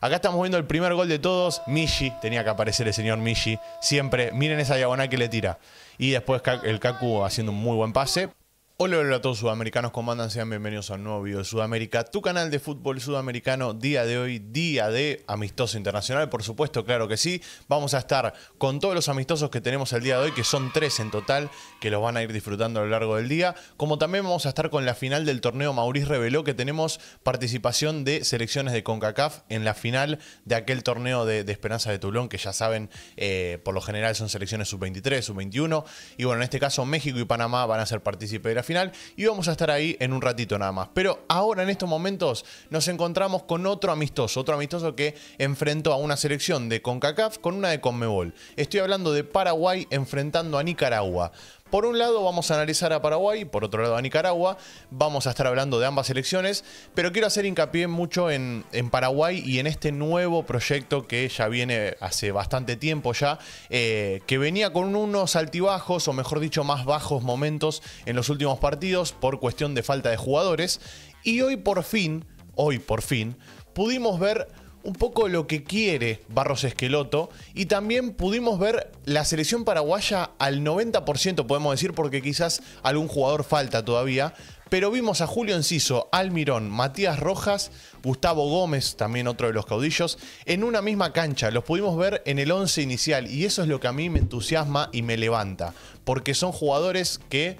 Acá estamos viendo el primer gol de todos. Mishi, tenía que aparecer el señor Mishi. Siempre, miren esa diagonal que le tira. Y después el Kaku haciendo un muy buen pase. Hola, hola a todos sudamericanos, ¿cómo andan? Sean bienvenidos a un nuevo video de Sudamérica, tu canal de fútbol sudamericano. Día de hoy, día de amistoso internacional, por supuesto, claro que sí. Vamos a estar con todos los amistosos que tenemos el día de hoy, que son 3 en total, que los van a ir disfrutando a lo largo del día. Como también vamos a estar con la final del torneo Maurice reveló que tenemos participación de selecciones de CONCACAF en la final de aquel torneo de Esperanza de Toulon, que ya saben, por lo general son selecciones sub-23, sub-21. Y bueno, en este caso México y Panamá van a ser partícipes de la final y vamos a estar ahí en un ratito nada más. Pero ahora en estos momentos nos encontramos con otro amistoso que enfrentó a una selección de CONCACAF con una de CONMEBOL. Estoy hablando de Paraguay enfrentando a Nicaragua. Por un lado vamos a analizar a Paraguay, por otro lado a Nicaragua. Vamos a estar hablando de ambas selecciones, pero quiero hacer hincapié mucho en Paraguay y en este nuevo proyecto que ya viene hace bastante tiempo ya, que venía con unos altibajos, o mejor dicho, más bajos momentos en los últimos partidos por cuestión de falta de jugadores. Y hoy por fin, pudimos ver un poco lo que quiere Barros Schelotto y también pudimos ver la selección paraguaya al 90%, podemos decir, porque quizás algún jugador falta todavía, pero vimos a Julio Enciso, Almirón, Matías Rojas, Gustavo Gómez, también otro de los caudillos, en una misma cancha. Los pudimos ver en el 11 inicial y eso es lo que a mí me entusiasma y me levanta, porque son jugadores que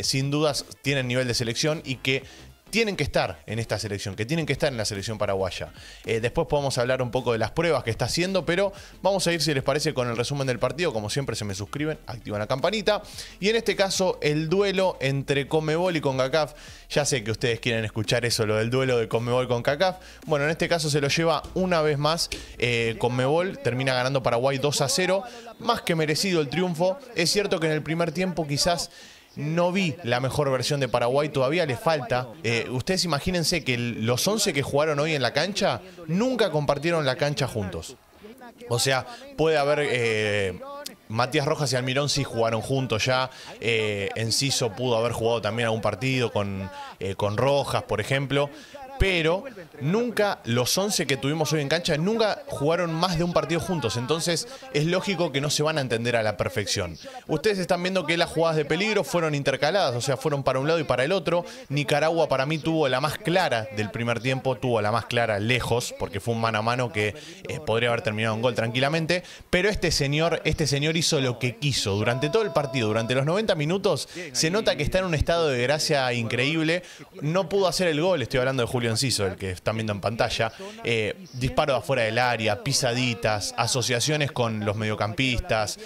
sin dudas tienen nivel de selección y que tienen que estar en esta selección, que tienen que estar en la selección paraguaya. Después podemos hablar un poco de las pruebas que está haciendo, pero vamos a ir, si les parece, con el resumen del partido. Como siempre, se me suscriben, activan la campanita. Y en este caso, el duelo entre CONMEBOL y CONCACAF. Ya sé que ustedes quieren escuchar eso, lo del duelo de CONMEBOL con CONCACAF. Bueno, en este caso se lo lleva una vez más CONMEBOL. Termina ganando Paraguay 2-0. Más que merecido el triunfo. Es cierto que en el primer tiempo quizás no vi la mejor versión de Paraguay, todavía le falta. Ustedes imagínense que los 11 que jugaron hoy en la cancha nunca compartieron la cancha juntos. O sea, puede haber Matías Rojas y Almirón sí jugaron juntos ya. Enciso pudo haber jugado también algún partido con Rojas, por ejemplo. Pero nunca los 11 que tuvimos hoy en cancha, nunca jugaron más de un partido juntos. Entonces es lógico que no se van a entender a la perfección. Ustedes están viendo que las jugadas de peligro fueron intercaladas, o sea, fueron para un lado y para el otro. Nicaragua para mí tuvo la más clara del primer tiempo, tuvo la más clara lejos, porque fue un mano a mano que podría haber terminado en gol tranquilamente. Pero este señor hizo lo que quiso durante todo el partido, durante los 90 minutos. Se nota que está en un estado de gracia increíble. No pudo hacer el gol, estoy hablando de Julio Enciso, el que están viendo en pantalla. Disparo de afuera del área, pisaditas, asociaciones con los mediocampistas,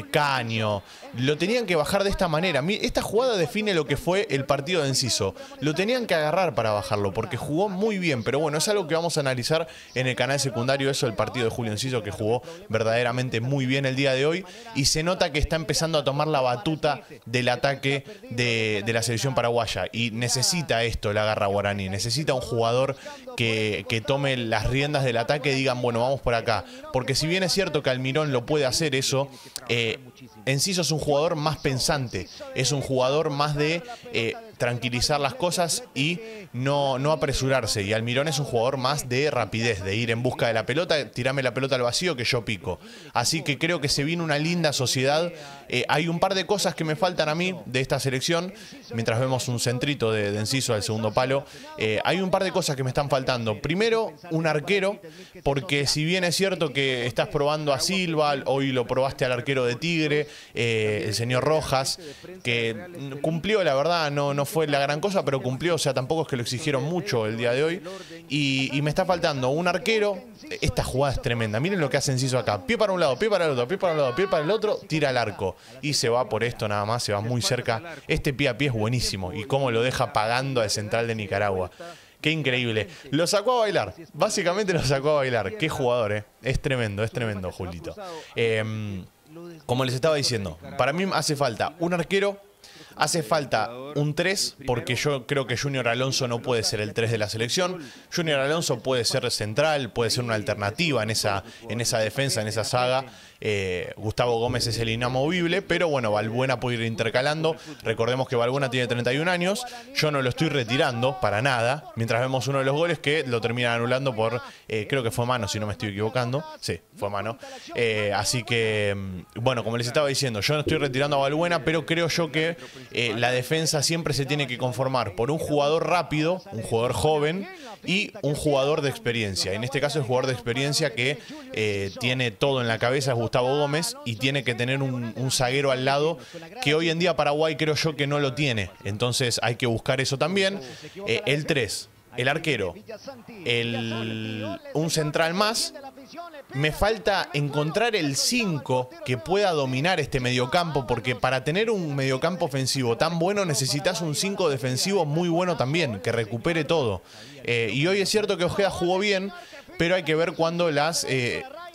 caño. Lo tenían que bajar de esta manera. Esta jugada define lo que fue el partido de Enciso. Lo tenían que agarrar para bajarlo porque jugó muy bien. Pero bueno, es algo que vamos a analizar en el canal secundario. Eso, el partido de Julio Enciso, que jugó verdaderamente muy bien el día de hoy. Y se nota que está empezando a tomar la batuta del ataque de la selección paraguaya. Y necesita esto la garra guaraní. Necesita un jugador que tome las riendas del ataque y digan, bueno, vamos por acá. Porque si bien es cierto que Almirón lo puede hacer eso, Enciso es un jugador más pensante, es un jugador más de tranquilizar las cosas y no apresurarse. Y Almirón es un jugador más de rapidez, de ir en busca de la pelota, tirame la pelota al vacío que yo pico. Así que creo que se viene una linda sociedad. Hay un par de cosas que me faltan a mí de esta selección, mientras vemos un centrito de Enciso al segundo palo. Hay un par de cosas que me están faltando. Primero, un arquero, porque si bien es cierto que estás probando a Silva, hoy lo probaste al arquero de Tigre, el señor Rojas, que cumplió, la verdad, no fue la gran cosa, pero cumplió, o sea, tampoco es que lo exigieron mucho el día de hoy. Y me está faltando un arquero. Esta jugada es tremenda. Miren lo que hace Enciso acá. Pie para un lado, pie para el otro, pie para un lado, pie para el otro, tira al arco. Y se va por esto nada más, se va muy cerca. Este pie a pie es buenísimo. Y cómo lo deja pagando al central de Nicaragua. Qué increíble. Lo sacó a bailar. Básicamente lo sacó a bailar. Qué jugador, ¿eh? Es tremendo, Julito. Como les estaba diciendo, para mí hace falta un arquero. Hace falta un 3 porque yo creo que Junior Alonso no puede ser el 3 de la selección. Junior Alonso puede ser central, puede ser una alternativa en esa defensa, en esa saga. Gustavo Gómez es el inamovible, pero bueno, Valbuena puede ir intercalando. Recordemos que Valbuena tiene 31 años, yo no lo estoy retirando para nada, mientras vemos uno de los goles que lo terminan anulando por, creo que fue mano si no me estoy equivocando, sí, fue mano. Así que, bueno, como les estaba diciendo, yo no estoy retirando a Valbuena, pero creo yo que la defensa siempre se tiene que conformar por un jugador rápido, un jugador joven y un jugador de experiencia. En este caso el jugador de experiencia que tiene todo en la cabeza es Gustavo Gómez y tiene que tener un zaguero al lado que hoy en día Paraguay creo yo que no lo tiene. Entonces hay que buscar eso también. El 3, el arquero, un central más. Me falta encontrar el 5 que pueda dominar este mediocampo, porque para tener un mediocampo ofensivo tan bueno necesitas un 5 defensivo muy bueno también, que recupere todo. Y hoy es cierto que Ojeda jugó bien, pero hay que ver cuando las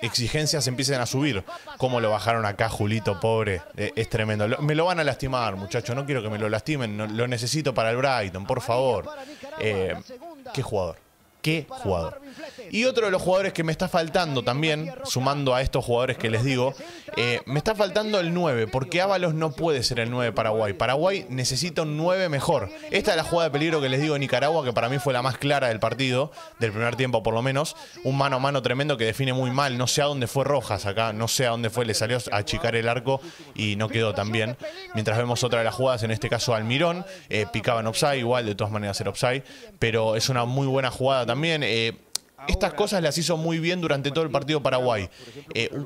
exigencias empiecen a subir. Cómo lo bajaron acá, Julito, pobre. Es tremendo. Me lo van a lastimar, muchachos. No quiero que me lo lastimen. Lo necesito para el Brighton, por favor. Qué jugador. Qué jugador. Y otro de los jugadores que me está faltando también, sumando a estos jugadores que les digo, me está faltando el 9, porque Ábalos no puede ser el 9 de Paraguay. Paraguay necesita un 9 mejor. Esta es la jugada de peligro que les digo de Nicaragua, que para mí fue la más clara del partido, del primer tiempo por lo menos. Un mano a mano tremendo que define muy mal. No sé a dónde fue Rojas acá, no sé a dónde fue, le salió a achicar el arco y no quedó tan bien. Mientras vemos otra de las jugadas, en este caso Almirón, picaba en offside, igual de todas maneras era offside, pero es una muy buena jugada también. Estas cosas las hizo muy bien durante todo el partido Paraguay.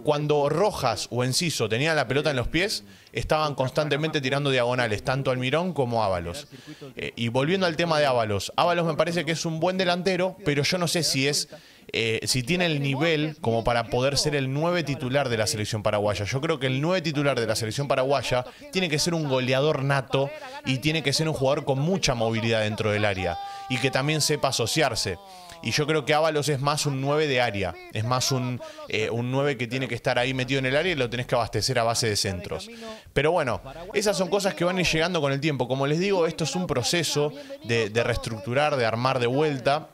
Cuando Rojas o Enciso tenían la pelota en los pies, estaban constantemente tirando diagonales, tanto Almirón como Ábalos. Y volviendo al tema de Ábalos, Ábalos me parece que es un buen delantero, pero yo no sé si tiene el nivel como para poder ser el 9 titular de la selección paraguaya. Yo creo que el 9 titular de la selección paraguaya tiene que ser un goleador nato y tiene que ser un jugador con mucha movilidad dentro del área y que también sepa asociarse. Y yo creo que Ábalos es más un 9 de área, es más un 9 que tiene que estar ahí metido en el área y lo tenés que abastecer a base de centros. Pero bueno, esas son cosas que van a ir llegando con el tiempo. Como les digo, esto es un proceso de reestructurar, de armar de vuelta.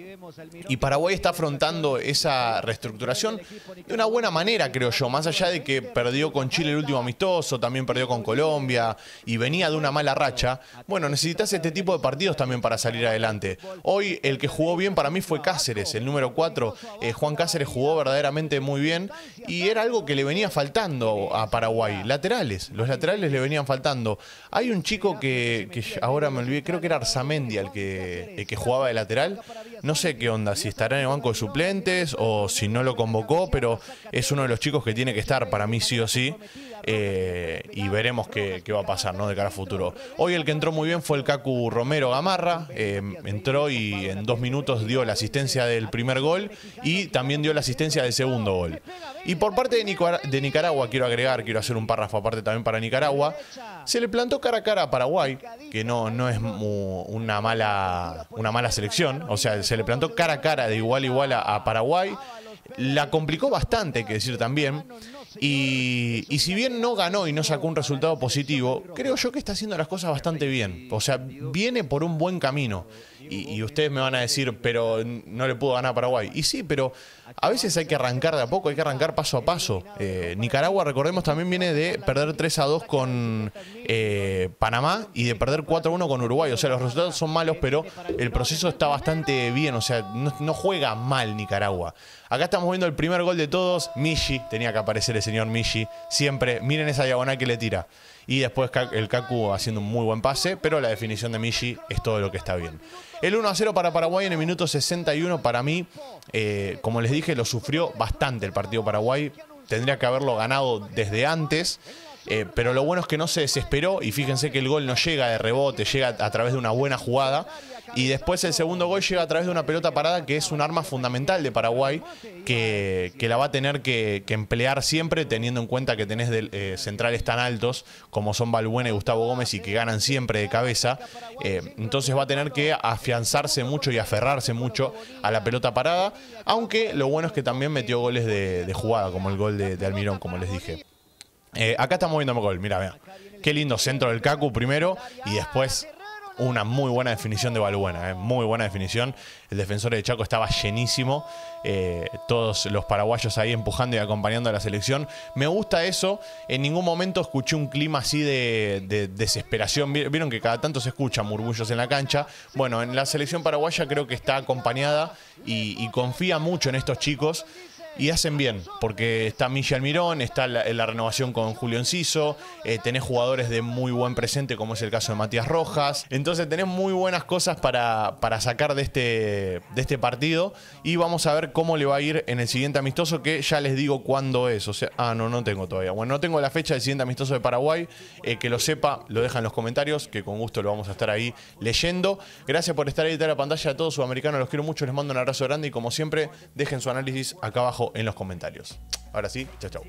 Y Paraguay está afrontando esa reestructuración de una buena manera, creo yo. Más allá de que perdió con Chile el último amistoso, también perdió con Colombia y venía de una mala racha. Bueno, necesitas este tipo de partidos también para salir adelante. Hoy el que jugó bien para mí fue Cáceres, el número 4. Juan Cáceres jugó verdaderamente muy bien y era algo que le venía faltando a Paraguay. Los laterales le venían faltando. Hay un chico que ahora me olvidé, creo que era Arzamendi el que jugaba de lateral. No sé qué onda, si estará en el banco de suplentes o si no lo convocó, pero es uno de los chicos que tiene que estar para mí sí o sí. Y veremos qué va a pasar, ¿no?, de cara a futuro. Hoy el que entró muy bien fue el Cacu Romero Gamarra. Entró y en 2 minutos dio la asistencia del primer gol y también dio la asistencia del segundo gol. Y por parte de Nicaragua, quiero hacer un párrafo aparte también para Nicaragua. Se le plantó cara a cara a Paraguay, que no es una mala selección. O sea, se le plantó cara a cara de igual a igual a Paraguay. La complicó bastante, hay que decir también. Y si bien no ganó y no sacó un resultado positivo, creo yo que está haciendo las cosas bastante bien. O sea, viene por un buen camino. Y ustedes me van a decir, pero no le pudo ganar a Paraguay. Y sí, pero a veces hay que arrancar de a poco, hay que arrancar paso a paso. Nicaragua, recordemos, también viene de perder 3-2 con Panamá y de perder 4-1 con Uruguay. O sea, los resultados son malos, pero el proceso está bastante bien. O sea, no juega mal Nicaragua. Acá estamos viendo el primer gol de todos. Mishi, tenía que aparecer el señor Mishi. Siempre, miren esa diagonal que le tira. Y después el Cacu haciendo un muy buen pase, pero la definición de Mishi es todo lo que está bien. El 1-0 para Paraguay en el minuto 61, para mí, como les dije, lo sufrió bastante el partido Paraguay. Tendría que haberlo ganado desde antes, pero lo bueno es que no se desesperó y fíjense que el gol no llega de rebote, llega a través de una buena jugada. Y después el segundo gol llega a través de una pelota parada, que es un arma fundamental de Paraguay, que la va a tener que emplear siempre, teniendo en cuenta que tenés centrales tan altos como son Valbuena y Gustavo Gómez y que ganan siempre de cabeza. Entonces va a tener que afianzarse mucho y aferrarse mucho a la pelota parada, aunque lo bueno es que también metió goles de jugada, como el gol de Almirón, como les dije. Acá estamos viendo gol, mira. Qué lindo centro del Kaku primero y después una muy buena definición de Balbuena, muy buena definición. El defensor de Chaco estaba llenísimo. Todos los paraguayos ahí empujando y acompañando a la selección. Me gusta eso. En ningún momento escuché un clima así de desesperación. Vieron que cada tanto se escuchan murmullos en la cancha. Bueno, en la selección paraguaya creo que está acompañada y confía mucho en estos chicos. Y hacen bien, porque está Milla Almirón, está la renovación con Julio Enciso, tenés jugadores de muy buen presente, como es el caso de Matías Rojas. Entonces tenés muy buenas cosas para sacar de este partido. Y vamos a ver cómo le va a ir en el siguiente amistoso, que ya les digo cuándo es. O sea, no tengo todavía. Bueno, no tengo la fecha del siguiente amistoso de Paraguay. Que lo sepa, lo deja en los comentarios, que con gusto lo vamos a estar ahí leyendo. Gracias por estar ahí detrás de la pantalla. A todos sudamericanos los quiero mucho, les mando un abrazo grande y como siempre, dejen su análisis acá abajo en los comentarios. Ahora sí, chau.